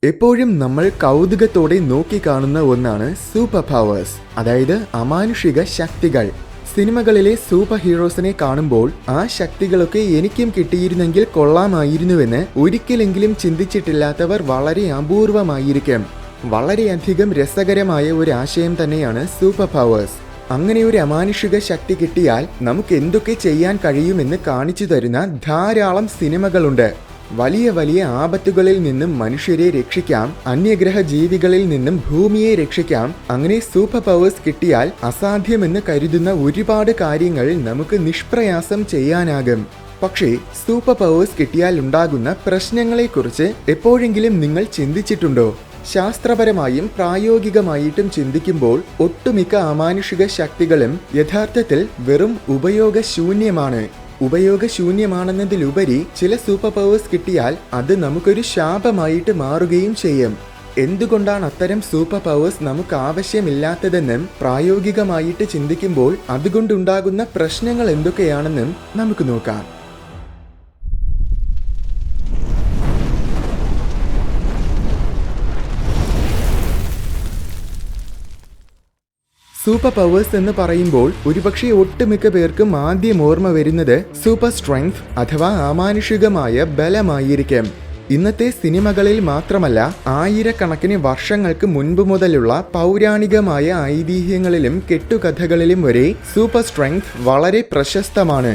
എപ്പോഴും നമ്മൾ കൗതുകത്തോടെ നോക്കിക്കാണുന്ന ഒന്നാണ് സൂപ്പർ പവേഴ്സ്, അതായത് അമാനുഷിക ശക്തികൾ. സിനിമകളിലെ സൂപ്പർ ഹീറോസിനെ കാണുമ്പോൾ ആ ശക്തികളൊക്കെ എനിക്കും കിട്ടിയിരുന്നെങ്കിൽ കൊള്ളാമായിരുന്നുവെന്ന് ഒരിക്കലെങ്കിലും ചിന്തിച്ചിട്ടില്ലാത്തവർ വളരെ അപൂർവമായിരിക്കും. വളരെയധികം രസകരമായ ഒരു ആശയം തന്നെയാണ് സൂപ്പർ പവേഴ്സ്. അങ്ങനെ ഒരു അമാനുഷിക ശക്തി കിട്ടിയാൽ നമുക്ക് എന്തൊക്കെ ചെയ്യാൻ കഴിയുമെന്ന് കാണിച്ചു തരുന്ന ധാരാളം സിനിമകളുണ്ട്. വലിയ വലിയ ആപത്തുകളിൽ നിന്നും മനുഷ്യരെ രക്ഷിക്കാം, അന്യഗ്രഹ ജീവികളിൽ നിന്നും ഭൂമിയെ രക്ഷിക്കാം. അങ്ങനെ സൂപ്പർ പവേഴ്സ് കിട്ടിയാൽ അസാധ്യമെന്ന് കരുതുന്ന ഒരുപാട് കാര്യങ്ങൾ നമുക്ക് നിഷ്പ്രയാസം ചെയ്യാനാകും. പക്ഷേ സൂപ്പർ പവേഴ്സ് കിട്ടിയാൽ ഉണ്ടാകുന്ന പ്രശ്നങ്ങളെക്കുറിച്ച് എപ്പോഴെങ്കിലും നിങ്ങൾ ചിന്തിച്ചിട്ടുണ്ടോ? ശാസ്ത്രപരമായും പ്രായോഗികമായിട്ടും ചിന്തിക്കുമ്പോൾ ഒട്ടുമിക്ക അമാനുഷിക ശക്തികളും യഥാർത്ഥത്തിൽ വെറും ഉപയോഗശൂന്യമാണെന്നതിലുപരി ചില സൂപ്പർ പവേഴ്സ് കിട്ടിയാൽ അത് നമുക്കൊരു ശാപമായിട്ട് മാറുകയും ചെയ്യും. എന്തുകൊണ്ടാണ് അത്തരം സൂപ്പർ പവേഴ്സ് നമുക്ക് ആവശ്യമില്ലാത്തതെന്നും പ്രായോഗികമായിട്ട് ചിന്തിക്കുമ്പോൾ അതുകൊണ്ടുണ്ടാകുന്ന പ്രശ്നങ്ങൾ എന്തൊക്കെയാണെന്നും നമുക്ക് നോക്കാം. സൂപ്പർ പവേഴ്സ് എന്ന് പറയുമ്പോൾ ഒരുപക്ഷെ ഒട്ടുമിക്ക പേർക്കും ആദ്യം ഓർമ്മ വരുന്നത് സൂപ്പർ സ്ട്രെങ്ത് അഥവാ അമാനുഷികമായ ബലമായിരിക്കും. ഇന്നത്തെ സിനിമകളിൽ മാത്രമല്ല, ആയിരക്കണക്കിന് വർഷങ്ങൾക്ക് മുൻപ് മുതലുള്ള പൗരാണികമായ ഐതിഹ്യങ്ങളിലും കെട്ടുകഥകളിലും വരെ സൂപ്പർ സ്ട്രെങ്ത് വളരെ പ്രശസ്തമാണ്.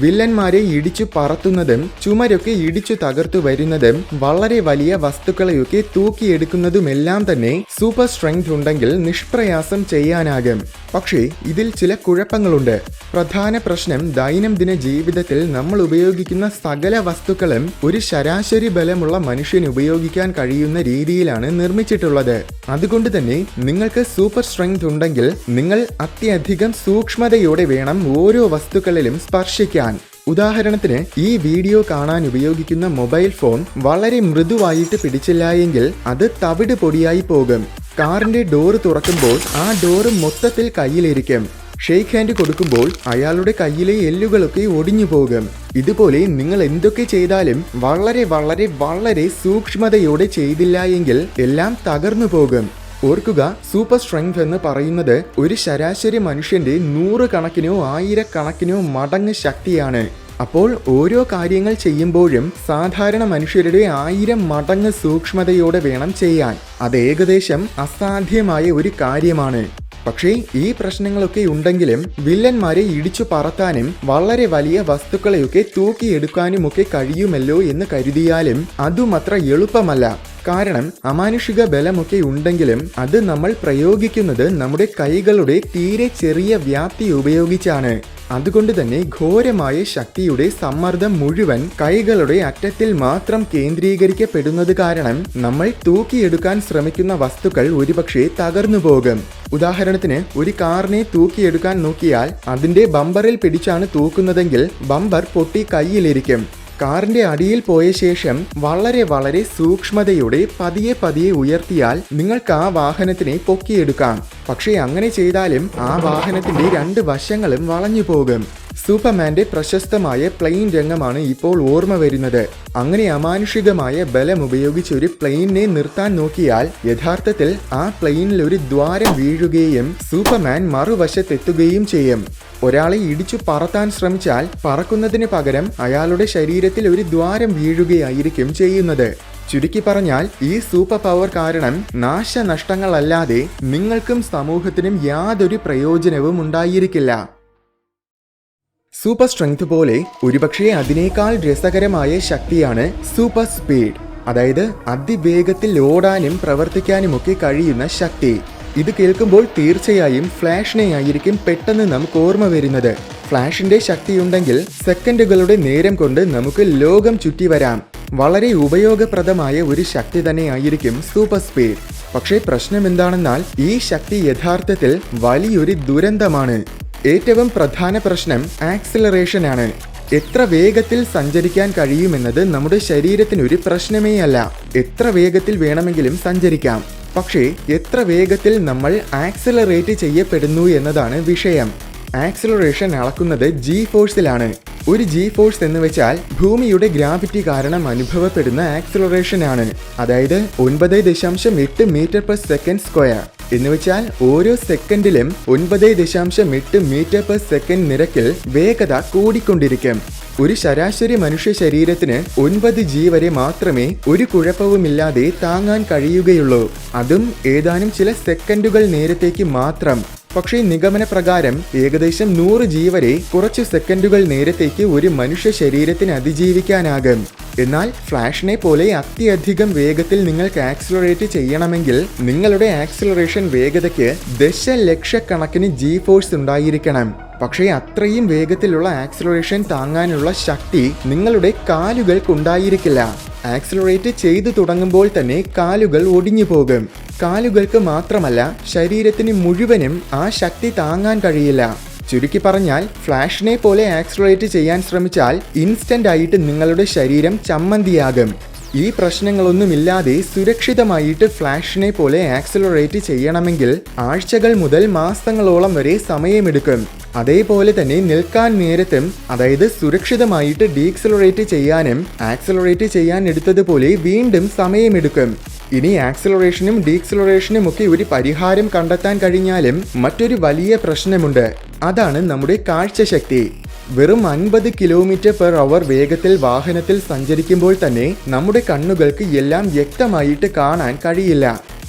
വില്ലന്മാരെ ഇടിച്ചു പറത്തുന്നതും ചുമരൊക്കെ ഇടിച്ചു തകർത്തു വരുന്നതും വളരെ വലിയ വസ്തുക്കളെയൊക്കെ തൂക്കിയെടുക്കുന്നതുമെല്ലാം തന്നെ സൂപ്പർ സ്ട്രെങ്ത് ഉണ്ടെങ്കിൽ നിഷ്പ്രയാസം ചെയ്യാനാകും. പക്ഷേ ഇതിൽ ചില കുഴപ്പങ്ങളുണ്ട്. പ്രധാന പ്രശ്നം, ദൈനംദിന ജീവിതത്തിൽ നമ്മൾ ഉപയോഗിക്കുന്ന സകല വസ്തുക്കളും ഒരു ശരാശരി ബലമുള്ള മനുഷ്യന് ഉപയോഗിക്കാൻ കഴിയുന്ന രീതിയിലാണ് നിർമ്മിച്ചിട്ടുള്ളത്. അതുകൊണ്ട് തന്നെ നിങ്ങൾക്ക് സൂപ്പർ സ്ട്രെങ്ത് ഉണ്ടെങ്കിൽ നിങ്ങൾ അത്യധികം സൂക്ഷ്മതയോടെ വേണം ഓരോ വസ്തുക്കളിലും സ്പർശിക്കാൻ. ഉദാഹരണത്തിന്, ഈ വീഡിയോ കാണാൻ ഉപയോഗിക്കുന്ന മൊബൈൽ ഫോൺ വളരെ മൃദുവായിട്ട് പിടിച്ചില്ല എങ്കിൽ അത് തവിട് പൊടിയായി പോകും. കാറിന്റെ ഡോറ് തുറക്കുമ്പോൾ ആ ഡോറ് മൊത്തത്തിൽ കയ്യിലിരിക്കും. ഷെയ്ക്ക് ഹാൻഡ് കൊടുക്കുമ്പോൾ അയാളുടെ കയ്യിലെ എല്ലുകളൊക്കെ ഒടിഞ്ഞു പോകും. ഇതുപോലെ നിങ്ങൾ എന്തൊക്കെ ചെയ്താലും വളരെ വളരെ വളരെ സൂക്ഷ്മതയോടെ ചെയ്തില്ല എങ്കിൽ എല്ലാം തകർന്നു പോകും. ഓർക്കുക, സൂപ്പർ സ്ട്രെങ്ത് എന്ന് പറയുന്നത് ഒരു ശരാശരി മനുഷ്യന്റെ 100 കണക്കിനോ 1000 കണക്കിനോ മടങ്ങ് ശക്തിയാണ്. അപ്പോൾ ഓരോ കാര്യങ്ങൾ ചെയ്യുമ്പോഴും സാധാരണ മനുഷ്യരുടെ 1000 മടങ്ങ് സൂക്ഷ്മതയോടെ വേണം ചെയ്യാൻ. അത് ഏകദേശം അസാധ്യമായ ഒരു കാര്യമാണ്. പക്ഷേ ഈ പ്രശ്നങ്ങളൊക്കെ ഉണ്ടെങ്കിലും വില്ലന്മാരെ ഇടിച്ചു പറത്താനും വളരെ വലിയ വസ്തുക്കളെയൊക്കെ തൂക്കിയെടുക്കാനുമൊക്കെ കഴിയുമല്ലോ എന്ന് കരുതിയാലും അതുമത്ര എളുപ്പമല്ല. കാരണം അമാനുഷിക ബലമൊക്കെ ഉണ്ടെങ്കിലും അത് നമ്മൾ പ്രയോഗിക്കുന്നത് നമ്മുടെ കൈകളുടെ തീരെ ചെറിയ വ്യാപ്തി ഉപയോഗിച്ചാണ്. അതുകൊണ്ട് തന്നെ ഘോരമായ ശക്തിയുടെ സമ്മർദ്ദം മുഴുവൻ കൈകളുടെ അറ്റത്തിൽ മാത്രം കേന്ദ്രീകരിക്കപ്പെടുന്നത് കാരണം നമ്മൾ തൂക്കിയെടുക്കാൻ ശ്രമിക്കുന്ന വസ്തുക്കൾ ഒരുപക്ഷെ തകർന്നു പോകും. ഉദാഹരണത്തിന്, ഒരു കാറിനെ തൂക്കിയെടുക്കാൻ നോക്കിയാൽ അതിന്റെ ബമ്പറിൽ പിടിച്ചാണ് തൂക്കുന്നതെങ്കിൽ ബമ്പർ പൊട്ടി കയ്യിലിരിക്കും. കാറിന്റെ അടിയിൽ പോയ ശേഷം വളരെ വളരെ സൂക്ഷ്മതയോടെ പതിയെ പതിയെ ഉയർത്തിയാൽ നിങ്ങൾക്ക് ആ വാഹനത്തിനെ പൊക്കിയെടുക്കാം. പക്ഷേ അങ്ങനെ ചെയ്താലും ആ വാഹനത്തിന്റെ 2 വശങ്ങളും വളഞ്ഞു പോകും. സൂപ്പർമാന്റെ പ്രശസ്തമായ പ്ലെയിൻ രംഗമാണ് ഇപ്പോൾ ഓർമ്മ വരുന്നത്. അങ്ങനെ അമാനുഷികമായ ബലം ഉപയോഗിച്ച് ഒരു പ്ലെയിനിനെ നിർത്താൻ നോക്കിയാൽ യഥാർത്ഥത്തിൽ ആ പ്ലെയിനിൽ ഒരു ദ്വാരം വീഴുകയും സൂപ്പർമാൻ മറുവശത്തെത്തുകയും ചെയ്യും. ഒരാളെ ഇടിച്ചു പറത്താൻ ശ്രമിച്ചാൽ പറക്കുന്നതിന് പകരം അയാളുടെ ശരീരത്തിൽ ഒരു ദ്വാരം വീഴുകയായിരിക്കും ചെയ്യുന്നത്. ചുരുക്കി പറഞ്ഞാൽ, ഈ സൂപ്പർ പവർ കാരണം നാശനഷ്ടങ്ങളല്ലാതെ നിങ്ങൾക്കും സമൂഹത്തിനും യാതൊരു പ്രയോജനവും ഉണ്ടായിരിക്കില്ല. സൂപ്പർ സ്ട്രെങ്ത് പോലെ ഒരുപക്ഷെ അതിനേക്കാൾ രസകരമായ ശക്തിയാണ് സൂപ്പർ സ്പീഡ്, അതായത് അതിവേഗത്തിൽ ഓടാനും പ്രവർത്തിക്കാനുമൊക്കെ കഴിയുന്ന ശക്തി. ഇത് കേൾക്കുമ്പോൾ തീർച്ചയായും ഫ്ലാഷിനെയായിരിക്കും പെട്ടെന്ന് നമുക്ക് ഓർമ്മ വരുന്നത്. ഫ്ലാഷിന്റെ ശക്തിയുണ്ടെങ്കിൽ സെക്കൻഡുകളുടെ നേരം കൊണ്ട് നമുക്ക് ലോകം ചുറ്റി വരാം. വളരെ ഉപയോഗപ്രദമായ ഒരു ശക്തി തന്നെയായിരിക്കും സൂപ്പർ സ്പീഡ്. പക്ഷേ പ്രശ്നം എന്താണെന്നാൽ ഈ ശക്തി യഥാർത്ഥത്തിൽ വലിയൊരു ദുരന്തമാണ്. ഏറ്റവും പ്രധാന പ്രശ്നം ആക്സിലറേഷൻ ആണ്. എത്ര വേഗത്തിൽ സഞ്ചരിക്കാൻ കഴിയുമെന്നത് നമ്മുടെ ശരീരത്തിനൊരു പ്രശ്നമേ അല്ല. എത്ര വേഗത്തിൽ വേണമെങ്കിലും സഞ്ചരിക്കാം. പക്ഷേ എത്ര വേഗത്തിൽ നമ്മൾ ആക്സിലറേറ്റ് ചെയ്യപ്പെടുന്നു എന്നതാണ് വിഷയം. ആക്സിലറേഷൻ അളക്കുന്നത് G ഫോഴ്സിലാണ്. ഒരു ജി ഫോഴ്സ് എന്ന് വെച്ചാൽ ഭൂമിയുടെ ഗ്രാവിറ്റി കാരണം അനുഭവപ്പെടുന്ന ആക്സിലറേഷൻ ആണ്. അതായത് 9.8 മീറ്റർ പെർ സെക്കൻഡ് സ്ക്വയർ എന്ന് വെച്ചാൽ ഓരോ സെക്കൻഡിലും 9.8 മീറ്റർ പെർ സെക്കൻഡ് നിരക്കിൽ വേഗത കൂടിക്കൊണ്ടിരിക്കും. ഒരു ശരാശരി മനുഷ്യ ശരീരത്തിന് 9 G വരെ മാത്രമേ ഒരു കുഴപ്പവുമില്ലാതെ താങ്ങാൻ കഴിയുകയുള്ളൂ. അതും ഏതാനും ചില സെക്കൻഡുകൾ നേരത്തേക്ക് മാത്രം. പക്ഷേ നിഗമന പ്രകാരം ഏകദേശം 100 G വരെ കുറച്ചു സെക്കൻഡുകൾ നേരത്തേക്ക് ഒരു മനുഷ്യ ശരീരത്തിന് അതിജീവിക്കാനാകും. എന്നാൽ ഫ്ലാഷിനെ പോലെ അത്യധികം വേഗത്തിൽ നിങ്ങൾക്ക് ആക്സിലറേറ്റ് ചെയ്യണമെങ്കിൽ നിങ്ങളുടെ ആക്സിലറേഷൻ വേഗതയ്ക്ക് ദശലക്ഷക്കണക്കിന് G ഫോഴ്സ് ഉണ്ടായിരിക്കണം. പക്ഷേ അത്രയും വേഗത്തിലുള്ള ആക്സിലറേഷൻ താങ്ങാനുള്ള ശക്തി നിങ്ങളുടെ കാലുകൾക്കുണ്ടായിരിക്കില്ല. ആക്സിലറേറ്റ് ചെയ്തു തുടങ്ങുമ്പോൾ തന്നെ കാലുകൾ ഒടിഞ്ഞു പോകും. കാലുകൾക്ക് മാത്രമല്ല, ശരീരത്തിന് മുഴുവനും ആ ശക്തി താങ്ങാൻ കഴിയില്ല. ചുരുക്കി പറഞ്ഞാൽ ഫ്ലാഷിനെ പോലെ ആക്സിലറേറ്റ് ചെയ്യാൻ ശ്രമിച്ചാൽ ഇൻസ്റ്റന്റ് ആയിട്ട് നിങ്ങളുടെ ശരീരം ചമ്മന്തിയാകും. ഈ പ്രശ്നങ്ങളൊന്നുമില്ലാതെ സുരക്ഷിതമായിട്ട് ഫ്ലാഷിനെ പോലെ ആക്സിലറേറ്റ് ചെയ്യണമെങ്കിൽ ആഴ്ചകൾ മുതൽ മാസങ്ങളോളം വരെ സമയമെടുക്കും. അതേപോലെ തന്നെ നിൽക്കാൻ നേരത്തും, അതായത് സുരക്ഷിതമായിട്ട് ഡീക്സിലറേറ്റ് ചെയ്യാനും ആക്സിലറേറ്റ് ചെയ്യാൻ എടുത്തതുപോലെ വീണ്ടും സമയമെടുക്കും. ഇനി ആക്സിലറേഷനും ഡീക്സിലറേഷനും ഒക്കെ ഒരു പരിഹാരം കണ്ടെത്താൻ കഴിഞ്ഞാലും മറ്റൊരു വലിയ പ്രശ്നമുണ്ട്. അതാണ് നമ്മുടെ കാഴ്ചശക്തി. വെറും 50 km/h വേഗത്തിൽ വാഹനത്തിൽ സഞ്ചരിക്കുമ്പോൾ തന്നെ നമ്മുടെ കണ്ണുകൾക്ക് എല്ലാം വ്യക്തമായിട്ട് കാണാൻ കഴിയില്ല.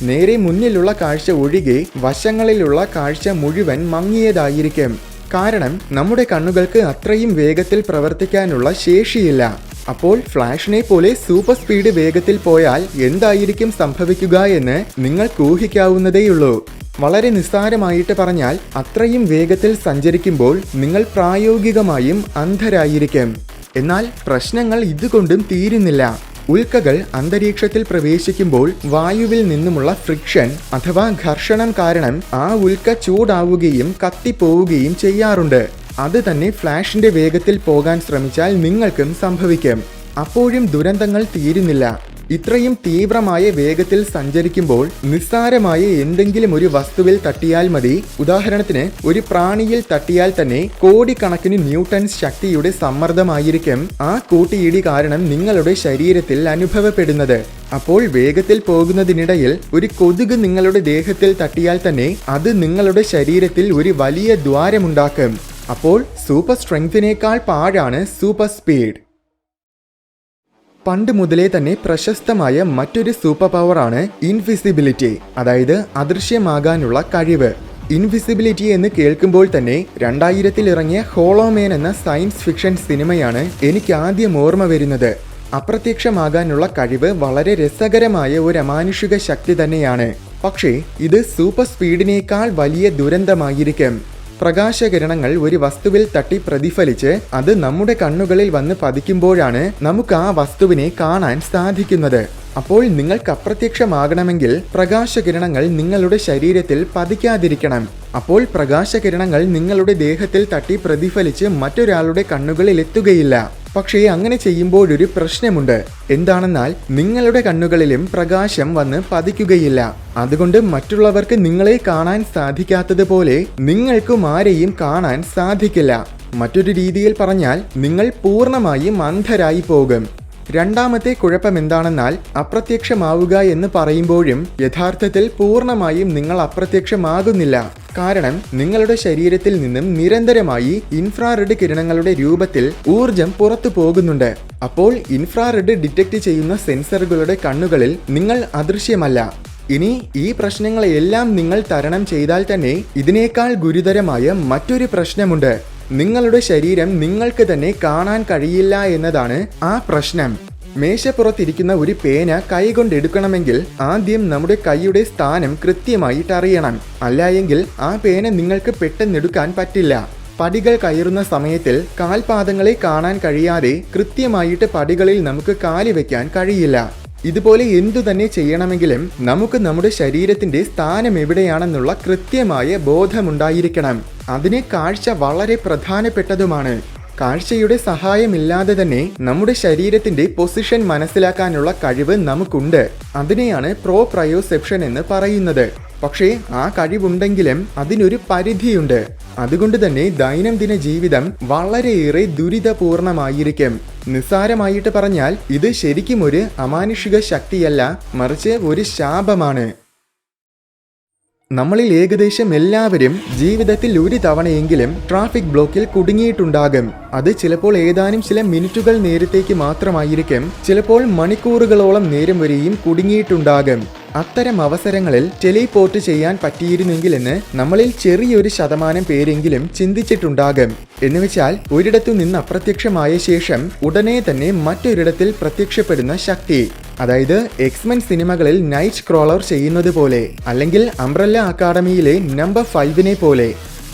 നേരെ മുന്നിലുള്ള കാഴ്ച ഒഴികെ വശങ്ങളിലുള്ള കാഴ്ച മുഴുവൻ മങ്ങിയതായിരിക്കും. കാരണം നമ്മുടെ കണ്ണുകൾക്ക് അത്രയും വേഗത്തിൽ പ്രവർത്തിക്കാനുള്ള ശേഷിയില്ല. അപ്പോൾ ഫ്ലാഷിനെ പോലെ സൂപ്പർ സ്പീഡ് വേഗത്തിൽ പോയാൽ എന്തായിരിക്കും സംഭവിക്കുക എന്ന് നിങ്ങൾക്ക് ഊഹിക്കാവുന്നതേയുള്ളൂ. വളരെ നിസ്സാരമായിട്ട് പറഞ്ഞാൽ അത്രയും വേഗത്തിൽ സഞ്ചരിക്കുമ്പോൾ നിങ്ങൾ പ്രായോഗികമായും അന്ധരായിരിക്കും. എന്നാൽ പ്രശ്നങ്ങൾ ഇതുകൊണ്ടും തീരുന്നില്ല. ഉൽക്കകൾ അന്തരീക്ഷത്തിൽ പ്രവേശിക്കുമ്പോൾ വായുവിൽ നിന്നുമുള്ള ഫ്രിക്ഷൻ അഥവാ ഘർഷണം കാരണം ആ ഉൽക്ക ചൂടാവുകയും കത്തിപ്പോവുകയും ചെയ്യാറുണ്ട്. അത് തന്നെ ഫ്ലാഷിന്റെ വേഗത്തിൽ പോകാൻ ശ്രമിച്ചാൽ നിങ്ങൾക്കും സംഭവിക്കും. അപ്പോഴും ദുരന്തങ്ങൾ തീരുന്നില്ല. ഇത്രയും തീവ്രമായ വേഗത്തിൽ സഞ്ചരിക്കുമ്പോൾ നിസ്സാരമായ എന്തെങ്കിലും ഒരു വസ്തുവിൽ തട്ടിയാൽ മതി. ഉദാഹരണത്തിന് ഒരു പ്രാണിയിൽ തട്ടിയാൽ തന്നെ കോടിക്കണക്കിന് ന്യൂട്ടൺസ് ശക്തിയുടെ സമ്മർദ്ദമായിരിക്കും ആ കൂട്ടിയിടി കാരണം നിങ്ങളുടെ ശരീരത്തിൽ അനുഭവപ്പെടുന്നത്. അപ്പോൾ വേഗത്തിൽ പോകുന്നതിനിടയിൽ ഒരു കൊതുക് നിങ്ങളുടെ ദേഹത്തിൽ തട്ടിയാൽ തന്നെ അത് നിങ്ങളുടെ ശരീരത്തിൽ ഒരു വലിയ ദ്വാരമുണ്ടാക്കും. അപ്പോൾ സൂപ്പർ സ്ട്രെങ്തിനേക്കാൾ പാഴാണ് സൂപ്പർ സ്പീഡ്. പണ്ട് മുതലേ തന്നെ പ്രശസ്തമായ മറ്റൊരു സൂപ്പർ പവറാണ് ഇൻവിസിബിലിറ്റി, അതായത് അദൃശ്യമാകാനുള്ള കഴിവ്. ഇൻവിസിബിലിറ്റി എന്ന് കേൾക്കുമ്പോൾ തന്നെ 2000-ൽ ഇറങ്ങിയ ഹോളോമാൻ എന്ന സയൻസ് ഫിക്ഷൻ സിനിമയാണ് എനിക്ക് ആദ്യം ഓർമ്മ വരുന്നത്. അപ്രത്യക്ഷമാകാനുള്ള കഴിവ് വളരെ രസകരമായ ഒരു അമാനുഷിക ശക്തി തന്നെയാണ്. പക്ഷേ ഇത് സൂപ്പർ സ്പീഡിനേക്കാൾ വലിയ ദുരന്തമായിരിക്കും. പ്രകാശകിരണങ്ങൾ ഒരു വസ്തുവിൽ തട്ടി പ്രതിഫലിച്ച് അത് നമ്മുടെ കണ്ണുകളിൽ വന്ന് പതിക്കുമ്പോഴാണ് നമുക്ക് ആ വസ്തുവിനെ കാണാൻ സാധിക്കുന്നത്. അപ്പോൾ നിങ്ങൾക്ക് അപ്രത്യക്ഷമാകണമെങ്കിൽ പ്രകാശകിരണങ്ങൾ നിങ്ങളുടെ ശരീരത്തിൽ പതിക്കാതിരിക്കണം. അപ്പോൾ പ്രകാശകിരണങ്ങൾ നിങ്ങളുടെ ദേഹത്തിൽ തട്ടി പ്രതിഫലിച്ച് മറ്റൊരാളുടെ കണ്ണുകളിൽ എത്തുകയില്ല. പക്ഷേ അങ്ങനെ ചെയ്യുമ്പോഴൊരു പ്രശ്നമുണ്ട്. എന്താണെന്നാൽ നിങ്ങളുടെ കണ്ണുകളിലും പ്രകാശം വന്ന് പതിക്കുകയില്ല. അതുകൊണ്ട് മറ്റുള്ളവർക്ക് നിങ്ങളെ കാണാൻ സാധിക്കാത്തതുപോലെ നിങ്ങൾക്കും ആരെയും കാണാൻ സാധിക്കില്ല. മറ്റൊരു രീതിയിൽ പറഞ്ഞാൽ നിങ്ങൾ പൂർണ്ണമായും അന്ധരായി പോകും. രണ്ടാമത്തെ കുഴപ്പം എന്താണെന്നാൽ അപ്രത്യക്ഷമാവുക എന്ന് പറയുമ്പോഴും യഥാർത്ഥത്തിൽ പൂർണ്ണമായും നിങ്ങൾ അപ്രത്യക്ഷമാകുന്നില്ല. കാരണം നിങ്ങളുടെ ശരീരത്തിൽ നിന്നും നിരന്തരമായി ഇൻഫ്രാറെഡ് കിരണങ്ങളുടെ രൂപത്തിൽ ഊർജം പുറത്തു പോകുന്നുണ്ട്. അപ്പോൾ ഇൻഫ്രാറെഡ് ഡിറ്റക്ട് ചെയ്യുന്ന സെൻസറുകളുടെ കണ്ണുകളിൽ നിങ്ങൾ അദൃശ്യമല്ല. ഇനി ഈ പ്രശ്നങ്ങളെല്ലാം നിങ്ങൾ തരണം ചെയ്താൽ തന്നെ ഇതിനേക്കാൾ ഗുരുതരമായ മറ്റൊരു പ്രശ്നമുണ്ട്. നിങ്ങളുടെ ശരീരം നിങ്ങൾക്ക് തന്നെ കാണാൻ കഴിയില്ല എന്നതാണ് ആ പ്രശ്നം. മേശപ്പുറത്തിരിക്കുന്ന ഒരു പേന കൈകൊണ്ടെടുക്കണമെങ്കിൽ ആദ്യം നമ്മുടെ കൈയുടെ സ്ഥാനം കൃത്യമായിട്ട് അറിയണം. അല്ലായെങ്കിൽ ആ പേന നിങ്ങൾക്ക് പെട്ടെന്നെടുക്കാൻ പറ്റില്ല. പടികൾ കയറുന്ന സമയത്തിൽ കാൽപാദങ്ങളെ കാണാൻ കഴിയാതെ കൃത്യമായിട്ട് പടികളിൽ നമുക്ക് കാല് വെക്കാൻ കഴിയില്ല. ഇതുപോലെ എന്തു തന്നെ ചെയ്യണമെങ്കിലും നമുക്ക് നമ്മുടെ ശരീരത്തിന്റെ സ്ഥാനം എവിടെയാണെന്നുള്ള കൃത്യമായ ബോധമുണ്ടായിരിക്കണം. അതിന് കാഴ്ച വളരെ പ്രധാനപ്പെട്ടതുമാണ്. കാഴ്ചയുടെ സഹായമില്ലാതെ തന്നെ നമ്മുടെ ശരീരത്തിന്റെ പൊസിഷൻ മനസ്സിലാക്കാനുള്ള കഴിവ് നമുക്കുണ്ട്. അതിനെയാണ് പ്രോപ്രയോസെപ്ഷൻ എന്ന് പറയുന്നത്. പക്ഷേ ആ കഴിവുണ്ടെങ്കിലും അതിനൊരു പരിധിയുണ്ട്. അതുകൊണ്ട് തന്നെ ദൈനംദിന ജീവിതം വളരെയേറെ ദുരിതപൂർണമായിരിക്കും. നിസ്സാരമായിട്ട് പറഞ്ഞാൽ ഇത് ശരിക്കും ഒരു അമാനുഷിക ശക്തിയല്ല, മറിച്ച് ഒരു ശാപമാണ്. നമ്മളിൽ ഏകദേശം എല്ലാവരും ജീവിതത്തിൽ ഒരു തവണയെങ്കിലും ട്രാഫിക് ബ്ലോക്കിൽ കുടുങ്ങിയിട്ടുണ്ടാകും. അത് ചിലപ്പോൾ ഏതാനും ചില മിനിറ്റുകൾ നേരത്തേക്ക് മാത്രമായിരിക്കും, ചിലപ്പോൾ മണിക്കൂറുകളോളം നേരം വരെയും കുടുങ്ങിയിട്ടുണ്ടാകും. അത്തരം അവസരങ്ങളിൽ ടെലിപോർട്ട് ചെയ്യാൻ പറ്റിയിരുന്നെങ്കിലെന്ന് നമ്മളിൽ ചെറിയൊരു ശതമാനം പേരെങ്കിലും ചിന്തിച്ചിട്ടുണ്ടാകും. എന്നുവെച്ചാൽ ഒരിടത്തു നിന്ന് അപ്രത്യക്ഷമായ ശേഷം ഉടനെ തന്നെ മറ്റൊരിടത്തിൽ പ്രത്യക്ഷപ്പെടുന്ന ശക്തി. അതായത് എക്സ്മെൻ സിനിമകളിൽ നൈറ്റ് ക്രോളർ ചെയ്യുന്നത് പോലെ, അല്ലെങ്കിൽ അംബ്രല്ല അക്കാഡമിയിലെ നമ്പർ 5 പോലെ.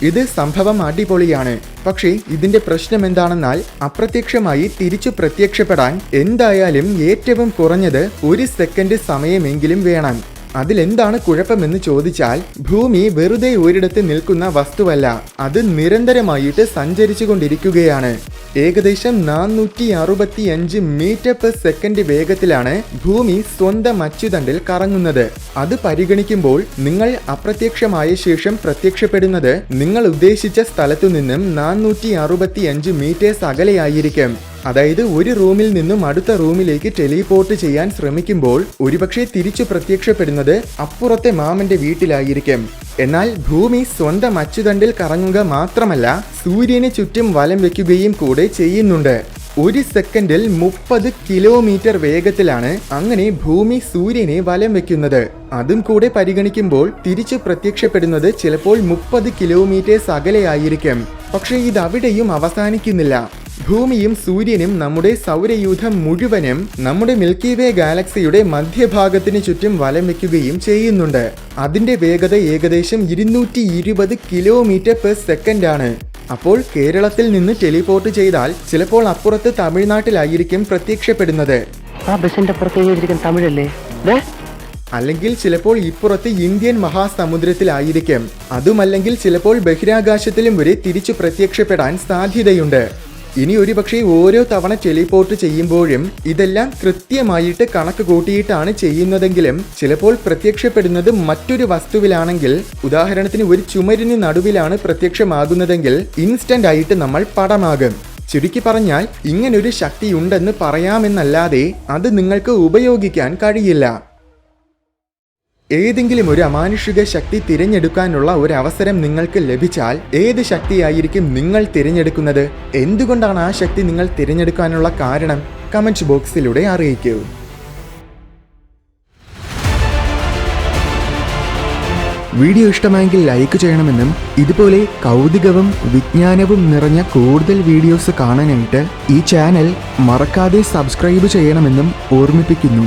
ഇത് സംഭവം അടിപൊളിയാണ്. പക്ഷേ ഇതിന്റെ പ്രശ്നം എന്താണെന്നാൽ അപ്രത്യക്ഷമായി തിരിച്ചു പ്രത്യക്ഷപ്പെടാൻ എന്തായാലും ഏറ്റവും കുറഞ്ഞത് 1 സെക്കൻഡ് സമയമെങ്കിലും വേണം. അതിലെന്താണ് കുഴപ്പമെന്ന് ചോദിച്ചാൽ, ഭൂമി വെറുതെ ഒരിടത്ത് നിൽക്കുന്ന വസ്തുവല്ല, അത് നിരന്തരമായിട്ട് സഞ്ചരിച്ചു കൊണ്ടിരിക്കുകയാണ്. ഏകദേശം 465 മീറ്റർ പെർ സെക്കൻഡ് വേഗത്തിലാണ് ഭൂമി സ്വന്തം അച്ചുതണ്ടിൽ കറങ്ങുന്നത്. അത് പരിഗണിക്കുമ്പോൾ നിങ്ങൾ അപ്രത്യക്ഷമായ ശേഷം പ്രത്യക്ഷപ്പെടുന്നത് നിങ്ങൾ ഉദ്ദേശിച്ച സ്ഥലത്തു നിന്നും 465 മീറ്റേഴ്സ് അകലെയായിരിക്കും. അതായത് ഒരു റൂമിൽ നിന്നും അടുത്ത റൂമിലേക്ക് ടെലിപോർട്ട് ചെയ്യാൻ ശ്രമിക്കുമ്പോൾ ഒരുപക്ഷെ തിരിച്ചു പ്രത്യക്ഷപ്പെടുന്നത് അപ്പുറത്തെ മാമന്റെ വീട്ടിലായിരിക്കും. എന്നാൽ ഭൂമി സ്വന്തം അച്ചുതണ്ടിൽ കറങ്ങുക മാത്രമല്ല, സൂര്യന് ചുറ്റും വലം വെക്കുകയും കൂടെ ചെയ്യുന്നുണ്ട്. 1 സെക്കൻഡിൽ 30 കിലോമീറ്റർ വേഗത്തിലാണ് അങ്ങനെ ഭൂമി സൂര്യനെ വലം വെക്കുന്നത്. അതും കൂടെ പരിഗണിക്കുമ്പോൾ തിരിച്ചു പ്രത്യക്ഷപ്പെടുന്നത് ചിലപ്പോൾ 30 കിലോമീറ്റേഴ്സ് അകലെയായിരിക്കും. പക്ഷേ ഇതവിടെയും അവസാനിക്കുന്നില്ല. ഭൂമിയും സൂര്യനും നമ്മുടെ സൗരയൂഥം മുഴുവനും നമ്മുടെ മിൽക്കി വേ ഗാലക്സിയുടെ മധ്യഭാഗത്തിന് ചുറ്റും വലം വെക്കുകയും ചെയ്യുന്നുണ്ട്. അതിന്റെ വേഗത ഏകദേശം 220 കിലോമീറ്റർ പെർ സെക്കൻഡ് ആണ്. അപ്പോൾ കേരളത്തിൽ നിന്ന് ടെലിപോർട്ട് ചെയ്താൽ ചിലപ്പോൾ അപ്പുറത്ത് തമിഴ്നാട്ടിലായിരിക്കും പ്രത്യക്ഷപ്പെടുന്നത്. അല്ലെങ്കിൽ ചിലപ്പോൾ ഇപ്പുറത്ത് ഇന്ത്യൻ മഹാസമുദ്രത്തിലായിരിക്കും. അതുമല്ലെങ്കിൽ ചിലപ്പോൾ ബഹിരാകാശത്തിലും വരെ തിരിച്ചു പ്രത്യക്ഷപ്പെടാൻ സാധ്യതയുണ്ട്. ഇനി ഒരുപക്ഷെ ഓരോ തവണ ടെലിപോർട്ട് ചെയ്യുമ്പോഴും ഇതെല്ലാം കൃത്യമായിട്ട് കണക്ക് കൂട്ടിയിട്ടാണ് ചെയ്യുന്നതെങ്കിലും ചിലപ്പോൾ പ്രത്യക്ഷപ്പെടുന്നത് മറ്റൊരു വസ്തുവിലാണെങ്കിൽ, ഉദാഹരണത്തിന് ഒരു ചുമരിന് നടുവിലാണ് പ്രത്യക്ഷമാകുന്നതെങ്കിൽ ഇൻസ്റ്റന്റ് ആയിട്ട് നമ്മൾ പടമാകും. ചുരുക്കി പറഞ്ഞാൽ ഇങ്ങനൊരു ശക്തി ഉണ്ടെന്ന് പറയാമെന്നല്ലാതെ അത് നിങ്ങൾക്ക് ഉപയോഗിക്കാൻ കഴിയില്ല. ഏതെങ്കിലും ഒരു അമാനുഷിക ശക്തി തിരഞ്ഞെടുക്കാനുള്ള ഒരു അവസരം നിങ്ങൾക്ക് ലഭിച്ചാൽ ഏത് ശക്തിയായിരിക്കും നിങ്ങൾ തിരഞ്ഞെടുക്കുന്നത്? എന്തുകൊണ്ടാണ് ആ ശക്തി നിങ്ങൾ തിരഞ്ഞെടുക്കാനുള്ള കാരണം? കമന്റ് ബോക്സിലൂടെ അറിയിക്കൂ. വീഡിയോ ഇഷ്ടമായെങ്കിൽ ലൈക്ക് ചെയ്യണമെന്നും ഇതുപോലെ കൗതുകവും വിജ്ഞാനവും നിറഞ്ഞ കൂടുതൽ വീഡിയോസ് കാണാനായിട്ട് ഈ ചാനൽ മറക്കാതെ സബ്സ്ക്രൈബ് ചെയ്യണമെന്നും ഓർമ്മിപ്പിക്കുന്നു.